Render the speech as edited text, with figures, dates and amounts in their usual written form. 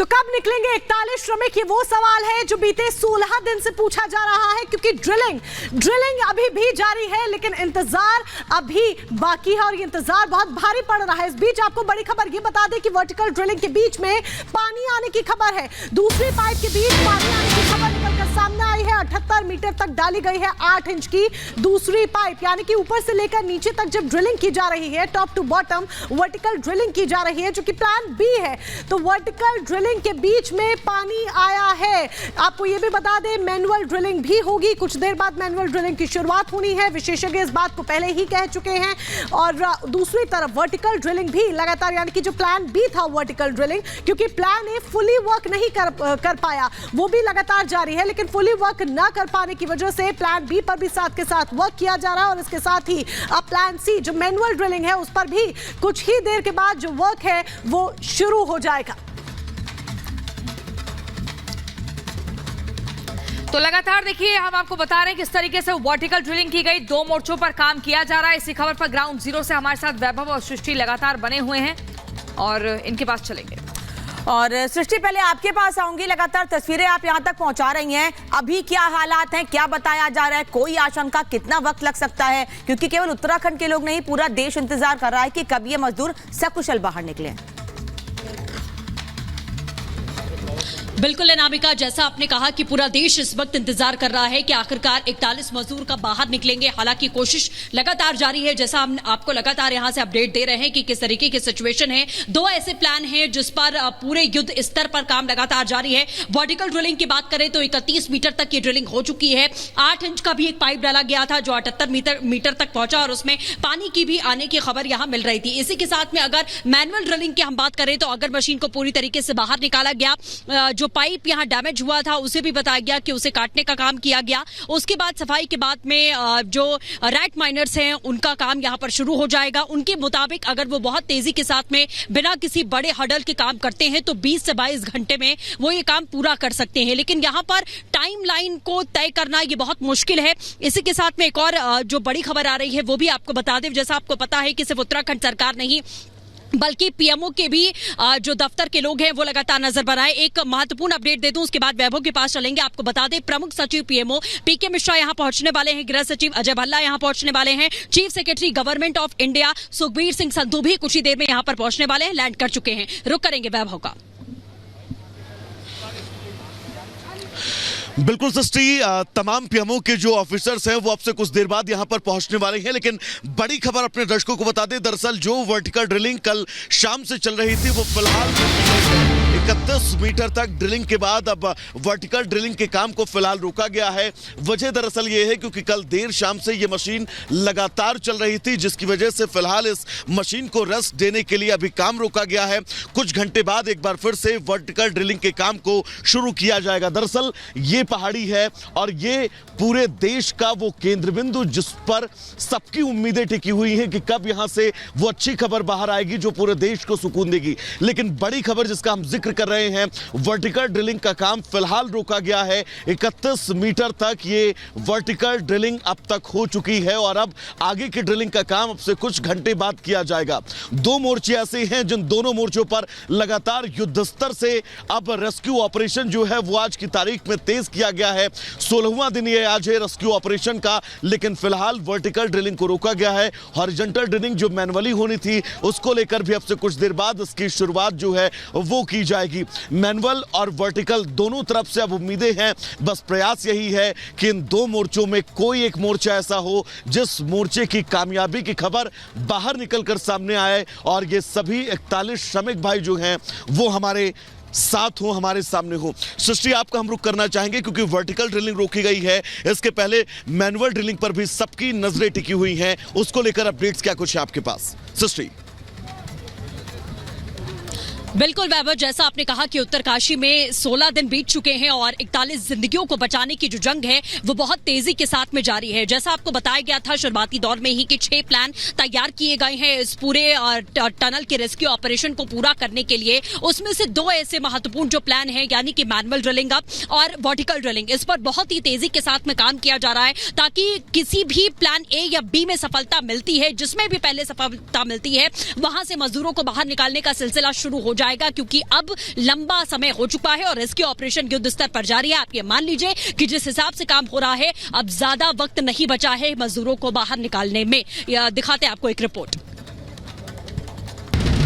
कब निकलेंगे 41 श्रमिक, ये वो सवाल है जो बीते 16 दिन से पूछा जा रहा है, क्योंकि ड्रिलिंग अभी भी जारी है, लेकिन इंतजार अभी बाकी है और ये इंतजार बहुत भारी पड़ रहा है। इस बीच आपको बड़ी खबर ये बता दें कि वर्टिकल ड्रिलिंग के बीच में पानी आने की खबर है। दूसरी पाइप के बीच पानी आने की खबर निकलकर सामने आई है। 78 मीटर तक डाली गई है 8 इंच की दूसरी पाइप, यानी कि ऊपर से लेकर नीचे तक जब ड्रिलिंग की जा रही है, top to bottom vertical drilling की जा रही है, जो कि प्लान बी है। तो वर्टिकल ड्रिलिंग के बीच में पानी आया है। आपको यह भी बता दें मैनुअल ड्रिलिंग भी होगी, कुछ देर बाद मैनुअल ड्रिलिंग की शुरुआत होनी है। विशेषज्ञ इस बात को पहले ही कह चुके हैं। और दूसरी तरफ वर्टिकल ड्रिलिंग भी लगातार, यानी कि जो प्लान बी था वर्टिकल ड्रिलिंग, क्योंकि प्लान ए फुली वर्क नहीं कर पाया, वो भी लगातार जारी है, लेकिन फुली वर्क ना कर पाने की वजह से प्लान बी पर भी साथ के साथ वर्क किया जा रहा है। और इसके साथ ही अब प्लान सी जो मैनुअल ड्रिलिंग है उस पर भी कुछ ही देर के बाद जो वर्क है वो शुरू हो जाएगा। तो लगातार देखिए, हम आपको बता रहे हैं किस तरीके से वर्टिकल ड्रिलिंग की गई, 2 मोर्चों पर काम किया जा रहा है। इसी खबर पर ग्राउंड जीरो से हमारे साथ वैभव और सृष्टि लगातार बने हुए हैं और इनके पास चलेंगे। और सृष्टि, पहले आपके पास आऊंगी। लगातार तस्वीरें आप यहां तक पहुंचा रही हैं, अभी क्या हालात हैं, क्या बताया जा रहा है, कोई आशंका, कितना वक्त लग सकता है? क्योंकि केवल उत्तराखंड के लोग नहीं, पूरा देश इंतजार कर रहा है कि कब ये मजदूर सकुशल बाहर निकले। बिल्कुल अनामिका, जैसा आपने कहा कि पूरा देश इस वक्त इंतजार कर रहा है कि आखिरकार 41 मजदूर कब बाहर निकलेंगे। हालांकि कोशिश लगातार जारी है, जैसा हम आपको लगातार यहां से अपडेट दे रहे हैं कि किस तरीके की सिचुएशन है। 2 ऐसे प्लान हैं जिस पर पूरे युद्ध स्तर पर काम लगातार जारी है। वर्टिकल ड्रिलिंग की बात करें तो 31 मीटर तक ये ड्रिलिंग हो चुकी है। 8 इंच का भी एक पाइप डाला गया था जो 78 मीटर तक पहुंचा और उसमें पानी की भी आने की खबर यहां मिल रही थी। इसी के साथ में अगर मैनुअल ड्रिलिंग की हम बात करें तो अगर मशीन को पूरी तरीके से बाहर निकाला गया, जो पाइप यहां डैमेज हुआ था उसे भी बताया गया कि उसे काटने का काम किया गया। उसके बाद सफाई के बाद में जो रैट माइनर्स हैं उनका काम यहां पर शुरू हो जाएगा। उनके मुताबिक अगर वो बहुत तेजी के साथ में बिना किसी बड़े हडल के काम करते हैं तो 20 से 22 घंटे में वो ये काम पूरा कर सकते हैं, लेकिन यहां पर टाइम लाइन को तय करना ये बहुत मुश्किल है। इसी के साथ में एक और जो बड़ी खबर आ रही है वो भी आपको बता दें। जैसा आपको पता है कि सिर्फ उत्तराखंड सरकार नहीं बल्कि पीएमओ के भी जो दफ्तर के लोग हैं वो लगातार नजर बनाए। एक महत्वपूर्ण अपडेट दे दूं, उसके बाद वैभव के पास चलेंगे। आपको बता दें प्रमुख सचिव पीएमओ पीके मिश्रा यहां पहुंचने वाले हैं, गृह सचिव अजय भल्ला यहां पहुंचने वाले हैं, chief secretary government of India Sukhbir Singh Sandhu भी कुछ ही देर में यहां पर पहुंचने वाले हैं, लैंड कर चुके हैं। रुक करेंगे वैभव का। बिल्कुल सृष्टि, तमाम पीएमओ के जो ऑफिसर्स हैं वो अब से कुछ देर बाद यहां पर पहुंचने वाले हैं, लेकिन बड़ी खबर अपने दर्शकों को बता दें। दरअसल जो वर्टिकल ड्रिलिंग कल शाम से चल रही थी वो फिलहाल 31 मीटर तक ड्रिलिंग के बाद अब वर्टिकल ड्रिलिंग के काम को फिलहाल रोका गया है। वजह दरअसल ये है क्योंकि कल देर शाम से ये मशीन लगातार चल रही थी, जिसकी वजह से फिलहाल इस मशीन को रेस्ट देने के लिए अभी काम रोका गया है। कुछ घंटे बाद एक बार फिर से वर्टिकल ड्रिलिंग के काम को शुरू किया जाएगा। दरअसल ये पहाड़ी है और ये पूरे देश का वो केंद्र बिंदु जिस पर सबकी उम्मीदें टिकी हुई हैं कि कब यहां से वो अच्छी खबर बाहर आएगी जो पूरे देश को सुकून देगी। लेकिन बड़ी खबर जिसका हम जिक्र कर रहे हैं, वर्टिकल ड्रिलिंग का काम फिलहाल रोका गया है। 31 मीटर तक ये वर्टिकल ड्रिलिंग अब तक हो चुकी है और अब आगे की ड्रिलिंग का काम अब से कुछ घंटे बाद किया जाएगा। 2 मोर्चे ऐसे हैं जिन दोनों मोर्चों पर लगातार युद्ध स्तर से अब रेस्क्यू ऑपरेशन जो है वो आज की तारीख में तेज किया गया है। 16वां दिन ये आज है रेस्क्यू ऑपरेशन का, लेकिन फिलहाल वर्टिकल ड्रिलिंग को रोका गया है। हॉरिजॉन्टल ड्रिलिंग जो मैनुअली होनी थी उसको लेकर भी अब से कुछ देर बाद इसकी शुरुआत जो है वो की जाएगी। मैनुअल और वर्टिकल दोनों तरफ से अब उम्मीदें हैं, बस प्रयास यही है कि इन 2 मोर्चों में कोई एक मोर्चा ऐसा हो जिस मोर्चे की कामयाबी की खबर बाहर निकलकर सामने आए और ये सभी 41 श्रमिक भाई जो हैं वो हमारे साथ हो, हमारे सामने हो। सृष्टि, आपका हम रुख करना चाहेंगे क्योंकि वर्टिकल ड्रिलिंग रोकी गई है, इसके पहले मैनुअल ड्रिलिंग पर भी सबकी नजरें टिकी हुई हैं। उसको लेकर अपडेट्स क्या कुछ है आपके पास सृष्टि? बिल्कुल वैभव, जैसा आपने कहा कि उत्तरकाशी में 16 दिन बीत चुके हैं और 41 जिंदगियों को बचाने की जो जंग है वो बहुत तेजी के साथ में जारी है। जैसा आपको बताया गया था शुरुआती दौर में ही कि 6 प्लान तैयार किए गए हैं इस पूरे टनल के रेस्क्यू ऑपरेशन को पूरा करने के लिए। उसमें से 2 ऐसे महत्वपूर्ण जो प्लान है, यानी कि मैनुअल ड्रिलिंग और वर्टिकल ड्रिलिंग, इस पर बहुत ही तेजी के साथ में काम किया जा रहा है ताकि किसी भी प्लान ए या बी में सफलता मिलती है, जिसमें भी पहले सफलता मिलती है वहां से मजदूरों को बाहर निकालने का सिलसिला शुरू हो जाए। जाएगा, क्योंकि अब लंबा समय हो चुका है और रेस्क्यू ऑपरेशन युद्ध स्तर पर जारी है। आप ये मान लीजिए कि जिस हिसाब से काम हो रहा है अब ज्यादा वक्त नहीं बचा है मजदूरों को बाहर निकालने में। दिखाते हैं आपको एक रिपोर्ट।